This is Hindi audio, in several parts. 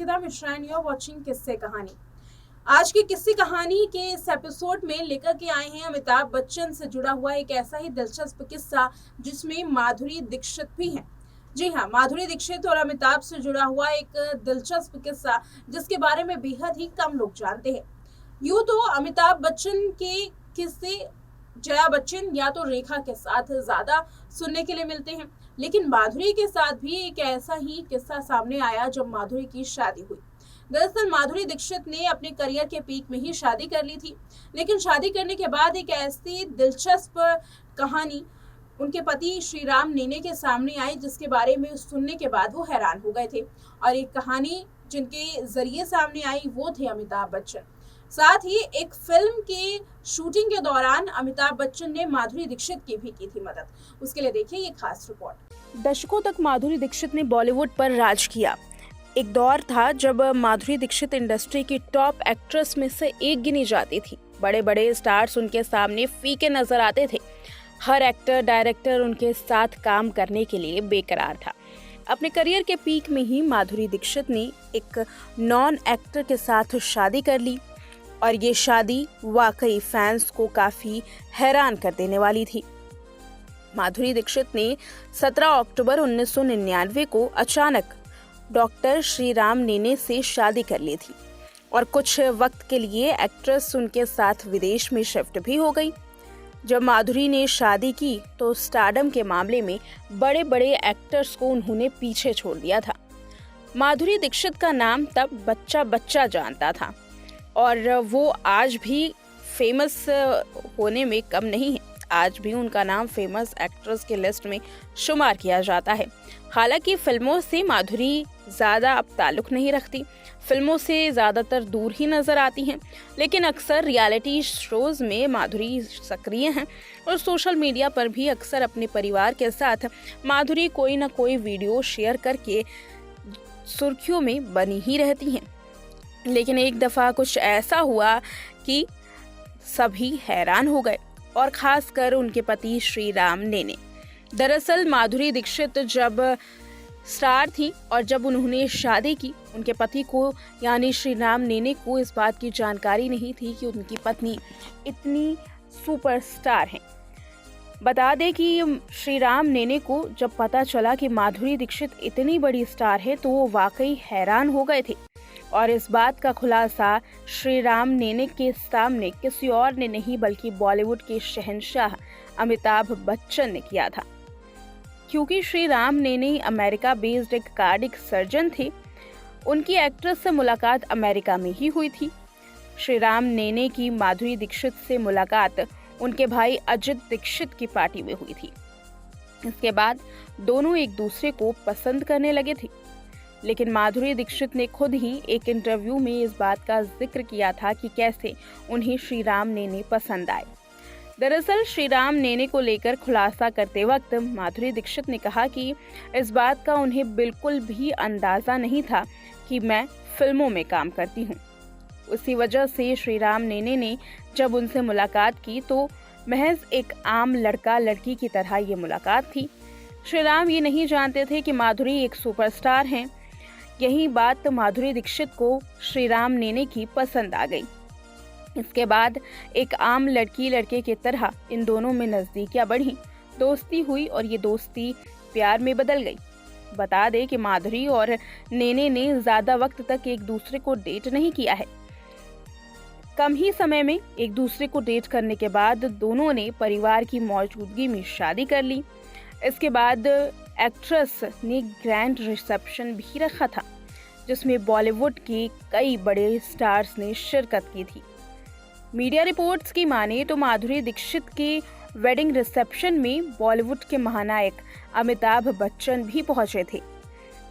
Arpita Mishra and you are watching Kisse Kahani. आज की किस्से कहानी के इस एपिसोड में लेकर के आए हैं अमिताभ बच्चन से जुड़ा हुआ एक ऐसा ही दिलचस्प किस्सा जिसमें माधुरी दीक्षित भी है। जी हाँ, माधुरी दीक्षित और अमिताभ से जुड़ा हुआ एक दिलचस्प किस्सा जिसके बारे में बेहद ही कम लोग जानते हैं। यूं तो अमिताभ बच्चन के किस्से जया बच्चन या तो रेखा के साथ ज्यादा सुनने के लिए मिलते हैं, लेकिन माधुरी के साथ भी एक ऐसा ही किस्सा सामने आया जब माधुरी की शादी हुई। दरअसल माधुरी दीक्षित ने अपने करियर के पीक में ही शादी कर ली थी, लेकिन शादी करने के बाद एक ऐसी दिलचस्प कहानी उनके पति श्रीराम नेने के सामने आई जिसके बारे में सुनने के बाद वो हैरान हो गए थे। और एक कहानी जिनके जरिए सामने आई वो थे अमिताभ बच्चन। साथ ही एक फिल्म के शूटिंग के दौरान अमिताभ बच्चन ने माधुरी दीक्षित की भी की थी मदद। उसके लिए देखिए ये खास रिपोर्ट। दशकों तक माधुरी दीक्षित ने बॉलीवुड पर राज किया। एक दौर था जब माधुरी दीक्षित इंडस्ट्री की टॉप एक्ट्रेस में से एक गिनी जाती थी। बड़े बड़े स्टार्स उनके सामने फीके नजर आते थे। हर एक्टर डायरेक्टर उनके साथ काम करने के लिए बेकरार था। अपने करियर के पीक में ही माधुरी दीक्षित ने एक नॉन एक्टर के साथ शादी कर ली और ये शादी वाकई फैंस को काफी हैरान कर देने वाली थी। माधुरी दीक्षित ने 17 अक्टूबर 1999 को अचानक डॉक्टर श्रीराम नेने से शादी कर ली थी और कुछ वक्त के लिए एक्ट्रेस उनके साथ विदेश में शिफ्ट भी हो गई। जब माधुरी ने शादी की तो स्टारडम के मामले में बड़े बड़े एक्टर्स को उन्होंने पीछे छोड़ दिया था। माधुरी दीक्षित का नाम तब बच्चा बच्चा जानता था और वो आज भी फेमस होने में कम नहीं है। आज भी उनका नाम फेमस एक्ट्रेस के लिस्ट में शुमार किया जाता है। हालांकि फिल्मों से माधुरी ज़्यादा अब ताल्लुक़ नहीं रखती, फिल्मों से ज़्यादातर दूर ही नज़र आती हैं, लेकिन अक्सर रियलिटी शोज़ में माधुरी सक्रिय हैं और सोशल मीडिया पर भी अक्सर अपने परिवार के साथ माधुरी कोई ना कोई वीडियो शेयर करके सुर्खियों में बनी ही रहती हैं। लेकिन एक दफ़ा कुछ ऐसा हुआ कि सभी हैरान हो गए और ख़ासकर उनके पति श्रीराम नेने। दरअसल माधुरी दीक्षित जब स्टार थी और जब उन्होंने शादी की, उनके पति को यानी श्रीराम नेने को इस बात की जानकारी नहीं थी कि उनकी पत्नी इतनी सुपरस्टार हैं। बता दें कि श्रीराम नेने को जब पता चला कि माधुरी दीक्षित इतनी बड़ी स्टार है तो वो वाकई हैरान हो गए थे और इस बात का खुलासा श्रीराम नेने के सामने किसी और ने नहीं बल्कि बॉलीवुड के शहंशाह अमिताभ बच्चन ने किया था। क्योंकि श्रीराम नेने अमेरिका बेस्ड एक कार्डिक सर्जन थे, उनकी एक्ट्रेस से मुलाकात अमेरिका में ही हुई थी। श्रीराम नेने की माधुरी दीक्षित से मुलाकात उनके भाई अजित दीक्षित की पार्टी में हुई थी। इसके बाद दोनों एक दूसरे को पसंद करने लगे थे, लेकिन माधुरी दीक्षित ने खुद ही एक इंटरव्यू में इस बात का जिक्र किया था कि कैसे उन्हें श्रीराम नेने पसंद आए। दरअसल श्रीराम नेने को लेकर खुलासा करते वक्त माधुरी दीक्षित ने कहा कि इस बात का उन्हें बिल्कुल भी अंदाज़ा नहीं था कि मैं फिल्मों में काम करती हूँ। उसी वजह से श्रीराम नेने ने जब उनसे मुलाकात की तो महज एक आम लड़का लड़की की तरह ये मुलाकात थी। श्रीराम ये नहीं जानते थे कि माधुरी एक सुपरस्टार हैं। यही बात माधुरी दीक्षित को श्रीराम नेने की पसंद आ गई। इसके बाद एक आम लड़की लड़के की तरह इन दोनों में नज़दीकियां बढ़ी, दोस्ती हुई और ये दोस्ती प्यार में बदल गई। बता दें कि माधुरी और नेने ने ज़्यादा वक्त तक एक दूसरे को डेट नहीं किया है। कम ही समय में एक दूसरे को डेट करने के बाद दोनों ने परिवार की मौजूदगी में शादी कर ली। इसके बाद एक्ट्रेस ने ग्रैंड रिसेप्शन भी रखा था जिसमें बॉलीवुड के कई बड़े स्टार्स ने शिरकत की थी। मीडिया रिपोर्ट्स की माने तो माधुरी दीक्षित के वेडिंग रिसेप्शन में बॉलीवुड के महानायक अमिताभ बच्चन भी पहुंचे थे।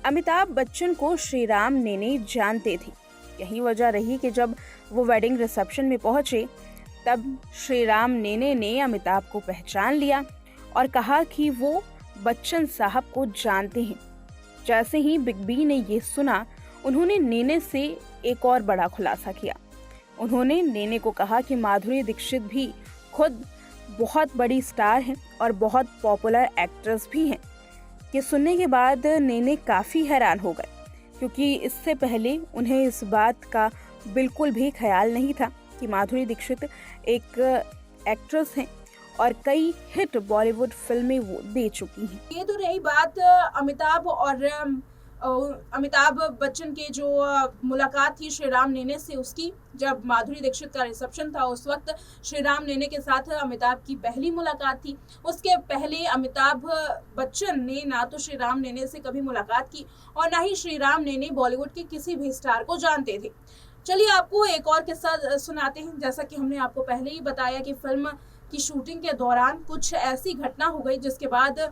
अमिताभ बच्चन को श्रीराम नेने जानते थे। यही वजह रही कि जब वो वेडिंग रिसेप्शन में पहुंचे तब श्रीराम नेने ने अमिताभ को पहचान लिया और कहा कि वो बच्चन साहब को जानते हैं। जैसे ही बिग बी ने ये सुना, उन्होंने नेने से एक और बड़ा खुलासा किया। उन्होंने नेने को कहा कि माधुरी दीक्षित भी खुद बहुत बड़ी स्टार हैं और बहुत पॉपुलर एक्ट्रेस भी हैं। ये सुनने के बाद नेने काफ़ी हैरान हो गए। क्योंकि इससे पहले उन्हें इस बात का बिल्कुल भी ख्याल नहीं था कि माधुरी दीक्षित एक एक्ट्रेस हैं और कई हिट बॉलीवुड फिल्में वो दे चुकी हैं। ये तो रही बात अमिताभ बच्चन के जो मुलाकात थी श्रीराम नेने से उसकी। जब माधुरी दीक्षित का रिसेप्शन था उस वक्त श्रीराम नेने के साथ अमिताभ की पहली मुलाकात थी। उसके पहले अमिताभ बच्चन ने ना तो श्रीराम नेने से कभी मुलाकात की और ना ही श्रीराम नेने बॉलीवुड के किसी भी स्टार को जानते थे। चलिए आपको एक और किस्सा सुनाते हैं। जैसा कि हमने आपको पहले ही बताया कि फिल्म की शूटिंग के दौरान कुछ ऐसी घटना हो गई जिसके बाद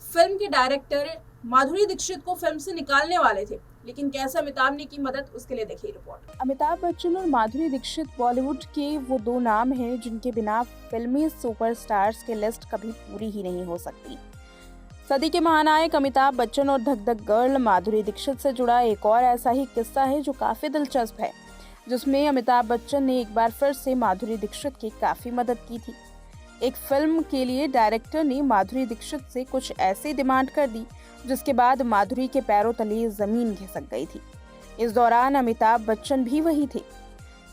फिल्म के डायरेक्टर माधुरी दीक्षित को फिल्म से निकालने वाले थे, लेकिन कैसे अमिताभ ने की मदद, उसके लिए देखिए रिपोर्ट। अमिताभ बच्चन और माधुरी दीक्षित बॉलीवुड के वो दो नाम हैं जिनके बिना फिल्मी सुपरस्टार्स की लिस्ट कभी पूरी ही नहीं हो सकती। सदी के महानायक अमिताभ बच्चन और धक धक गर्ल माधुरी दीक्षित से जुड़ा एक और ऐसा ही किस्सा है जो काफी दिलचस्प है, जिसमें अमिताभ बच्चन ने एक बार फिर से माधुरी दीक्षित की काफी मदद की थी। एक फिल्म के लिए डायरेक्टर ने माधुरी दीक्षित से कुछ ऐसी डिमांड कर दी जिसके बाद माधुरी के पैरों तले जमीन खिसक गई थी। इस दौरान अमिताभ बच्चन भी वही थे।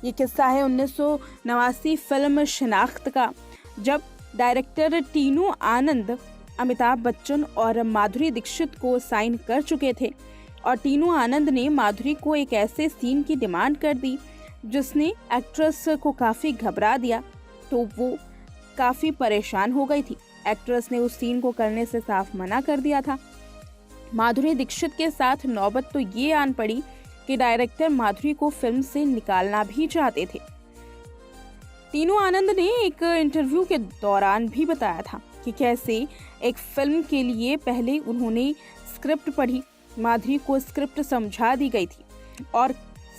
ये किस्सा है 1989 फिल्म शिनाख्त का, जब डायरेक्टर टीनू आनंद अमिताभ बच्चन और माधुरी दीक्षित को साइन कर चुके थे और टीनू आनंद ने माधुरी को एक ऐसे सीन की डिमांड कर दी जिसने एक्ट्रेस को काफी घबरा दिया, तो वो काफी परेशान हो गई थी। एक्ट्रेस ने उस सीन को करने से साफ मना कर दिया था। माधुरी दीक्षित के साथ नौबत तो ये आन पड़ी कि डायरेक्टर माधुरी को फिल्म से निकालना भी चाहते थे। टीनू आनंद ने एक इंटरव्यू के दौरान भी बताया था कि कैसे एक फिल्म के लिए पहले उन्होंने स्क्रिप्ट पढ़ी, माधुरी को स्क्रिप्ट समझा दी गई थी और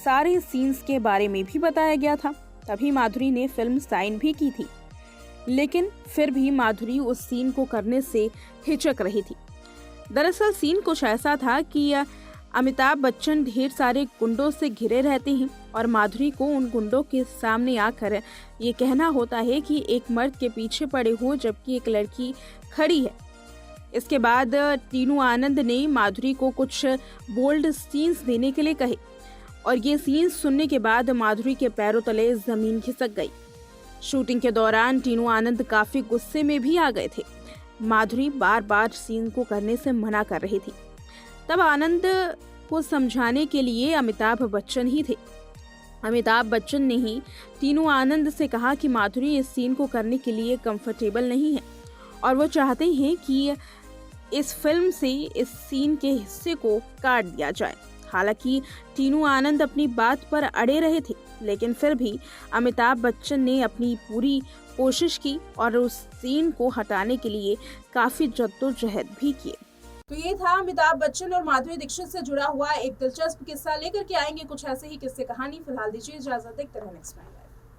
सारे सीन्स के बारे में भी बताया गया था। तभी माधुरी ने फिल्म साइन भी की थी, लेकिन फिर भी माधुरी उस सीन को करने से हिचक रही थी। दरअसल सीन कुछ ऐसा था कि अमिताभ बच्चन ढेर सारे गुंडों से घिरे रहते हैं और माधुरी को उन गुंडों के सामने आकर ये कहना होता है कि एक मर्द के पीछे पड़े हो जबकि एक लड़की खड़ी है। इसके बाद टीनू आनंद ने माधुरी को कुछ बोल्ड सीन्स देने के लिए कहे और ये सीन्स सुनने के बाद माधुरी के पैरों तले जमीन खिसक गई। शूटिंग के दौरान टीनू आनंद काफी गुस्से में भी आ गए थे। माधुरी बार बार सीन को करने से मना कर रही थी। तब आनंद को समझाने के लिए अमिताभ बच्चन ही थे। अमिताभ बच्चन ने ही टीनू आनंद से कहा कि माधुरी इस सीन को करने के लिए कंफर्टेबल नहीं है और वो चाहते हैं कि इस फिल्म से इस सीन के हिस्से को काट दिया जाए। हालांकि टीनू आनंद अपनी बात पर अड़े रहे थे, लेकिन फिर भी अमिताभ बच्चन ने अपनी पूरी कोशिश की और उस सीन को हटाने के लिए काफी जद्दोजहद भी किए। तो ये था अमिताभ बच्चन और माधुरी दीक्षित से जुड़ा हुआ एक दिलचस्प किस्सा। लेकर के आएंगे कुछ ऐसे ही किस्से कहानी। फिलहाल दीजिए इजाजत, देखते रहें नेक्स्ट टाइम।